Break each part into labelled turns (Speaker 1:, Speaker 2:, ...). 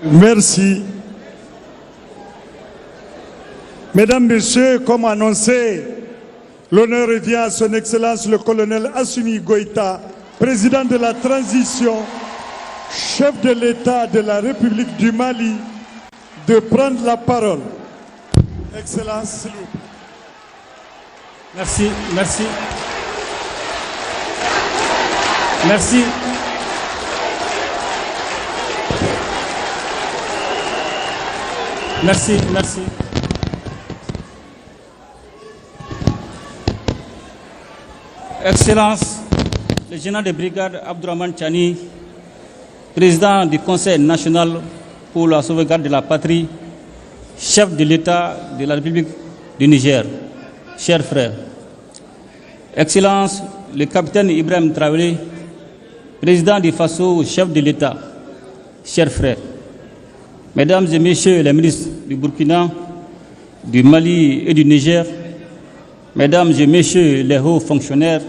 Speaker 1: Merci. Mesdames, Messieurs, comme annoncé, l'honneur revient à son Excellence le colonel Assimi Goïta, président de la transition, chef de l'État de la République du Mali, de prendre la parole. Excellence, s'il vous plaît.
Speaker 2: Merci, merci. Merci. Merci, merci. Excellence, le général de brigade Abdourahmane Tchani, président du Conseil national pour la sauvegarde de la patrie, chef de l'État de la République du Niger, chers frères. Excellence, le capitaine Ibrahim Traoré, président du FASO, chef de l'État, chers frères. Mesdames et Messieurs les ministres du Burkina, du Mali et du Niger, Mesdames et Messieurs les hauts fonctionnaires,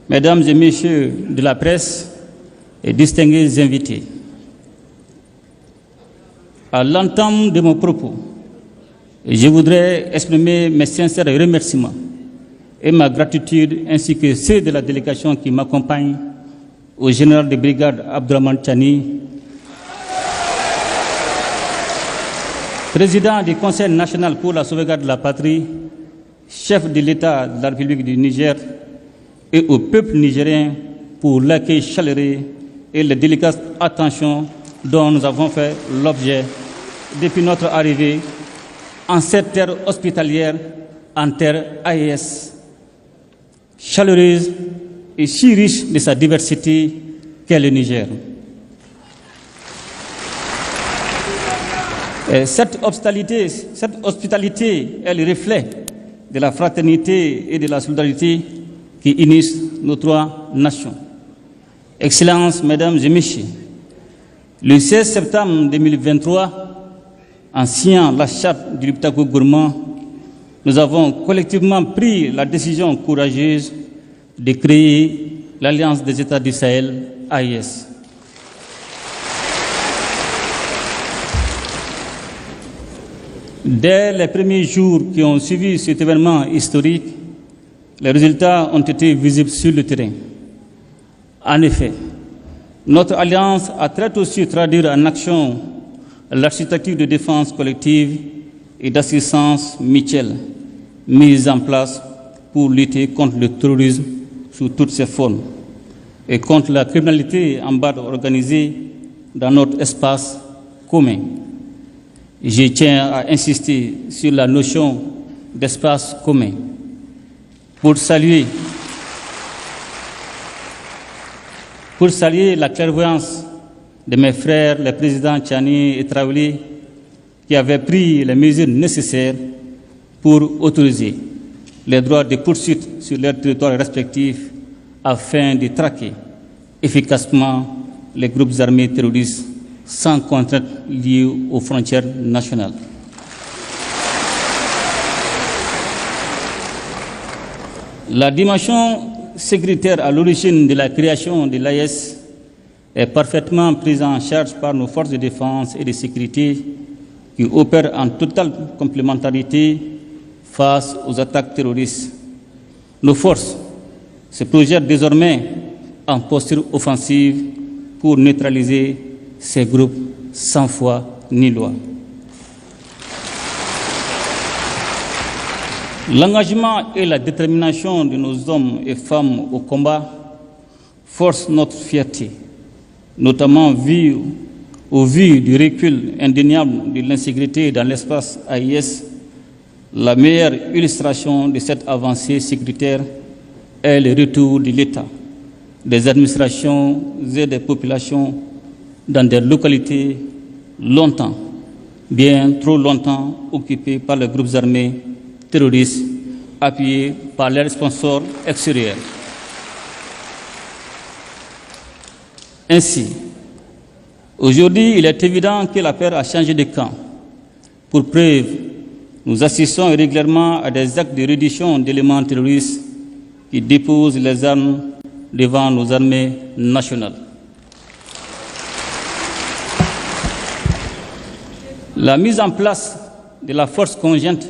Speaker 2: Mesdames et Messieurs de la presse et distingués invités, à l'entame de mon propos, je voudrais exprimer mes sincères remerciements et ma gratitude ainsi que ceux de la délégation qui m'accompagne au général de brigade Abdourahmane Tchani, président du Conseil national pour la sauvegarde de la patrie, chef de l'État de la République du Niger, et au peuple nigérien pour l'accueil chaleureux et la délicate attention dont nous avons fait l'objet depuis notre arrivée en cette terre hospitalière, en terre AES, chaleureuse et si riche de sa diversité qu'est le Niger. Et cette hospitalité est le reflet de la fraternité et de la solidarité qui unissent nos trois nations. Excellences, Mesdames et Messieurs, le 16 septembre 2023, en signant la charte du Liptako Gourmand, nous avons collectivement pris la décision courageuse de créer l'Alliance des États du Sahel, AES. Dès les premiers jours qui ont suivi cet événement historique, les résultats ont été visibles sur le terrain. En effet, notre alliance a très tôt su traduire en action l'architecture de défense collective et d'assistance mutuelle mise en place pour lutter contre le terrorisme sous toutes ses formes et contre la criminalité en bande organisée dans notre espace commun. Je tiens à insister sur la notion d'espace commun pour saluer la clairvoyance de mes frères, les présidents Tchani et Traoré, qui avaient pris les mesures nécessaires pour autoriser les droits de poursuite sur leurs territoires respectifs afin de traquer efficacement les groupes armés terroristes sans contrainte liée aux frontières nationales. La dimension sécuritaire à l'origine de la création de l'AES est parfaitement prise en charge par nos forces de défense et de sécurité qui opèrent en totale complémentarité face aux attaques terroristes. Nos forces se projettent désormais en posture offensive pour neutraliser ces groupes sans foi ni loi. L'engagement et la détermination de nos hommes et femmes au combat forcent notre fierté, notamment au vu du recul indéniable de l'insécurité dans l'espace AIS. La meilleure illustration de cette avancée sécuritaire est le retour de l'État, des administrations et des populations dans des localités longtemps, bien trop longtemps occupées par les groupes armés terroristes appuyés par leurs sponsors extérieurs. Ainsi, aujourd'hui, il est évident que la paix a changé de camp. Pour preuve, nous assistons régulièrement à des actes de reddition d'éléments terroristes qui déposent les armes devant nos armées nationales. La mise en place de la force conjointe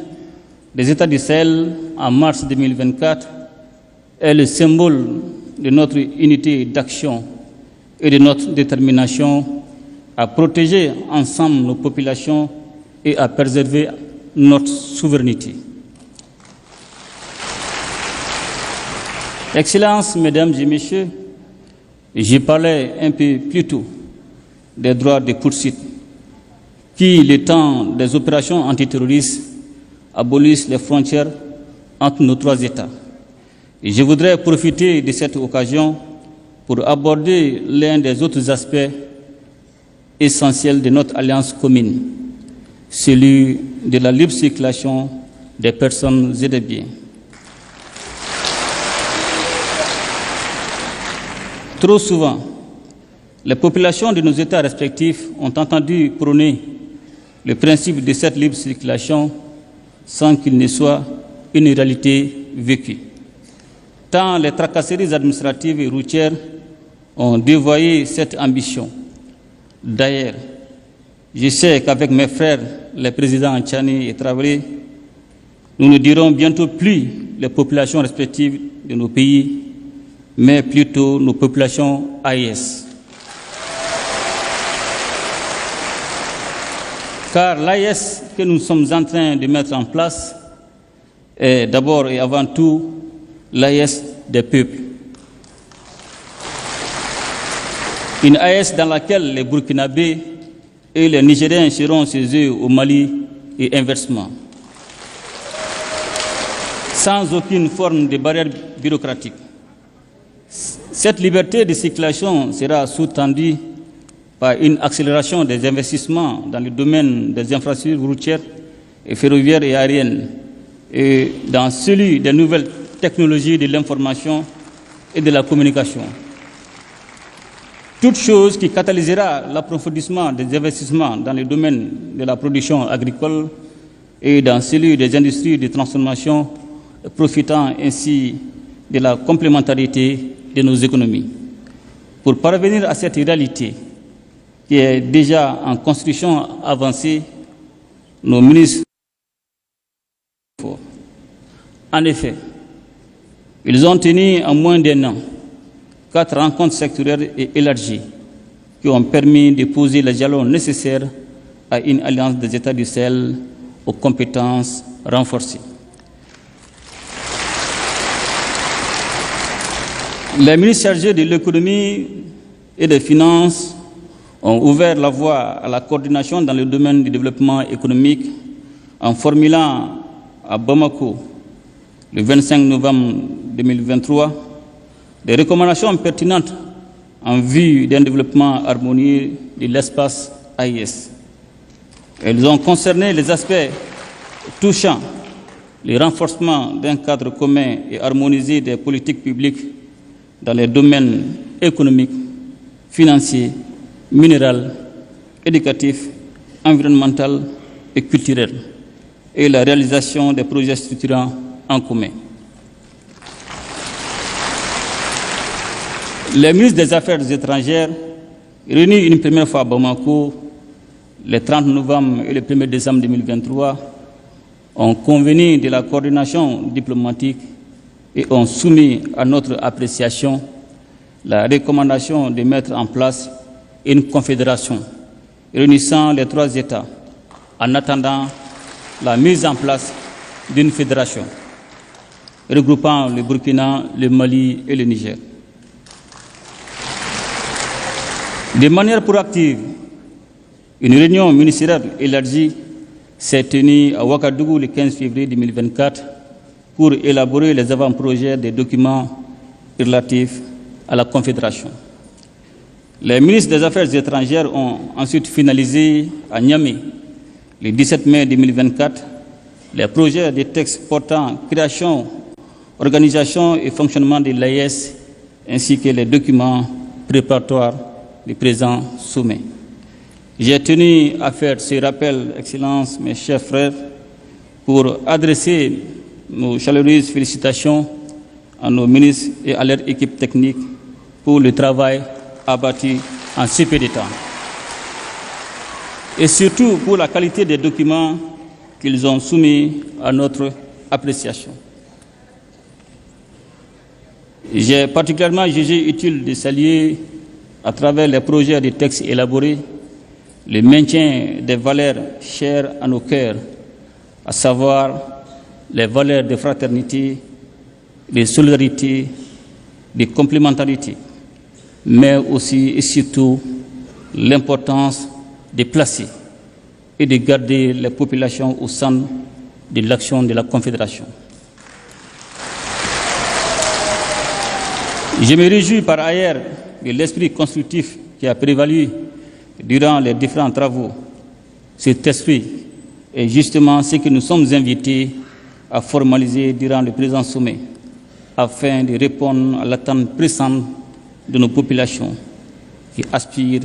Speaker 2: des États du Sahel en mars 2024 est le symbole de notre unité d'action et de notre détermination à protéger ensemble nos populations et à préserver notre souveraineté. Excellences, Mesdames et Messieurs, j'ai parlé un peu plus tôt des droits de poursuite qui, le temps des opérations antiterroristes, abolissent les frontières entre nos trois États. Et je voudrais profiter de cette occasion pour aborder l'un des autres aspects essentiels de notre alliance commune, celui de la libre circulation des personnes et des biens. Trop souvent, les populations de nos États respectifs ont entendu prôner le principe de cette libre circulation sans qu'il ne soit une réalité vécue. Tant les tracasseries administratives et routières ont dévoyé cette ambition. D'ailleurs, je sais qu'avec mes frères, les présidents Tchani et Traoré, nous ne dirons bientôt plus les populations respectives de nos pays, mais plutôt nos populations AES. Car l'AES que nous sommes en train de mettre en place est d'abord et avant tout l'AES des peuples. Une AES dans laquelle les Burkinabés et les Nigériens seront chez eux au Mali et inversement, sans aucune forme de barrière bureaucratique. Cette liberté de circulation sera sous-tendue par une accélération des investissements dans le domaine des infrastructures routières et ferroviaires et aériennes et dans celui des nouvelles technologies de l'information et de la communication. Toute chose qui catalysera l'approfondissement des investissements dans le domaine de la production agricole et dans celui des industries de transformation, profitant ainsi de la complémentarité de nos économies. Pour parvenir à cette réalité qui est déjà en construction avancée, nos ministres. En effet, ils ont tenu en moins d'un an 4 rencontres sectorielles et élargies qui ont permis de poser les jalons nécessaires à une alliance des États du Sahel aux compétences renforcées. Les ministres chargés de l'économie et des finances ont ouvert la voie à la coordination dans le domaine du développement économique en formulant à Bamako, le 25 novembre 2023, des recommandations pertinentes en vue d'un développement harmonieux de l'espace AES. Elles ont concerné les aspects touchant le renforcement d'un cadre commun et harmonisé des politiques publiques dans les domaines économiques, financiers, minéral, éducatif, environnemental et culturel, et la réalisation des projets structurants en commun. Les ministres des Affaires étrangères, réunis une première fois à Bamako, le 30 novembre et le 1er décembre 2023, ont convenu de la coordination diplomatique et ont soumis à notre appréciation la recommandation de mettre en place une confédération réunissant les 3 États en attendant la mise en place d'une fédération regroupant le Burkina, le Mali et le Niger. De manière proactive, une réunion ministérielle élargie s'est tenue à Ouagadougou le 15 février 2024 pour élaborer les avant-projets des documents relatifs à la Confédération. Les ministres des Affaires étrangères ont ensuite finalisé à Niamey, le 17 mai 2024, les projets de textes portant création, organisation et fonctionnement de l'AES, ainsi que les documents préparatoires du présent sommet. J'ai tenu à faire ce rappel, Excellences, mes chers frères, pour adresser nos chaleureuses félicitations à nos ministres et à leur équipe technique pour le travail abattu en si peu de temps. et surtout pour la qualité des documents qu'ils ont soumis à notre appréciation. J'ai particulièrement jugé utile de saluer, à travers les projets de textes élaborés, le maintien des valeurs chères à nos cœurs, à savoir les valeurs de fraternité, de solidarité, de complémentarité, mais aussi et surtout l'importance de placer et de garder les populations au centre de l'action de la Confédération. Je me réjouis par ailleurs de l'esprit constructif qui a prévalu durant les différents travaux. Cet esprit est justement ce que nous sommes invités à formaliser durant le présent sommet, afin de répondre à l'attente pressante de nos populations qui aspirent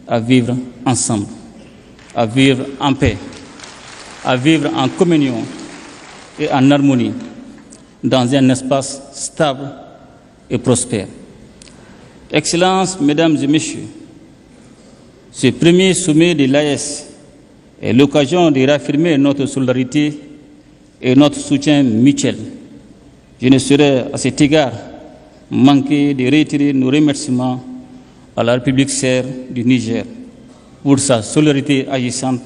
Speaker 2: à vivre ensemble, à vivre en paix, à vivre en communion et en harmonie dans un espace stable et prospère. Excellences, Mesdames et Messieurs, ce premier sommet de l'AES est l'occasion de réaffirmer notre solidarité et notre soutien mutuel. Je ne saurais à cet égard manquer de réitérer nos remerciements à la République sœur du Niger pour sa solidarité agissante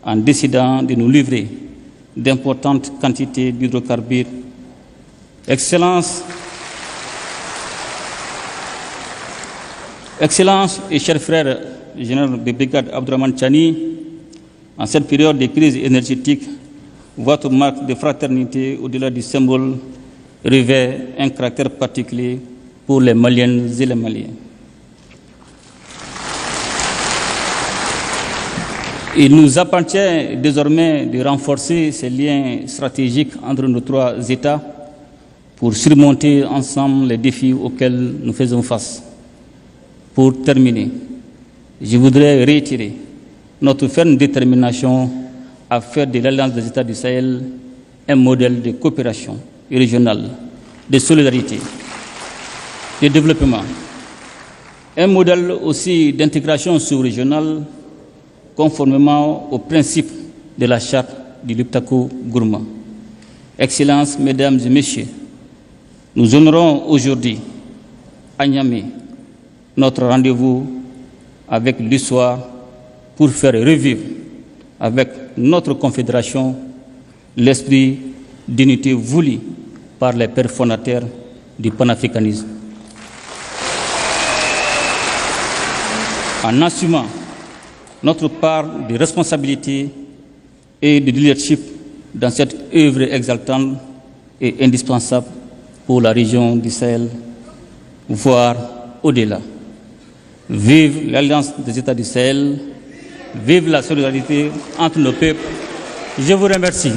Speaker 2: en décidant de nous livrer d'importantes quantités d'hydrocarbures. Excellences et chers frères général de brigade Abdourahmane Tchani, en cette période de crise énergétique, votre marque de fraternité au-delà du symbole revêt un caractère particulier pour les Maliennes et les Maliens. Il nous appartient désormais de renforcer ces liens stratégiques entre nos trois États pour surmonter ensemble les défis auxquels nous faisons face. Pour terminer, je voudrais réitérer notre ferme détermination à faire de l'Alliance des États du Sahel un modèle de coopération régionale, de solidarité, de développement, un modèle aussi d'intégration sous-régionale conformément aux principes de la charte du Liptako Gourma. Excellences, Mesdames et Messieurs, nous honorons aujourd'hui à Niamey notre rendez-vous avec l'histoire pour faire revivre avec notre confédération l'esprit d'unité voulu par les pères fondateurs du panafricanisme. En assumant notre part de responsabilité et de leadership dans cette œuvre exaltante et indispensable pour la région du Sahel, voire au-delà. Vive l'Alliance des États du Sahel, vive la solidarité entre nos peuples. Je vous remercie.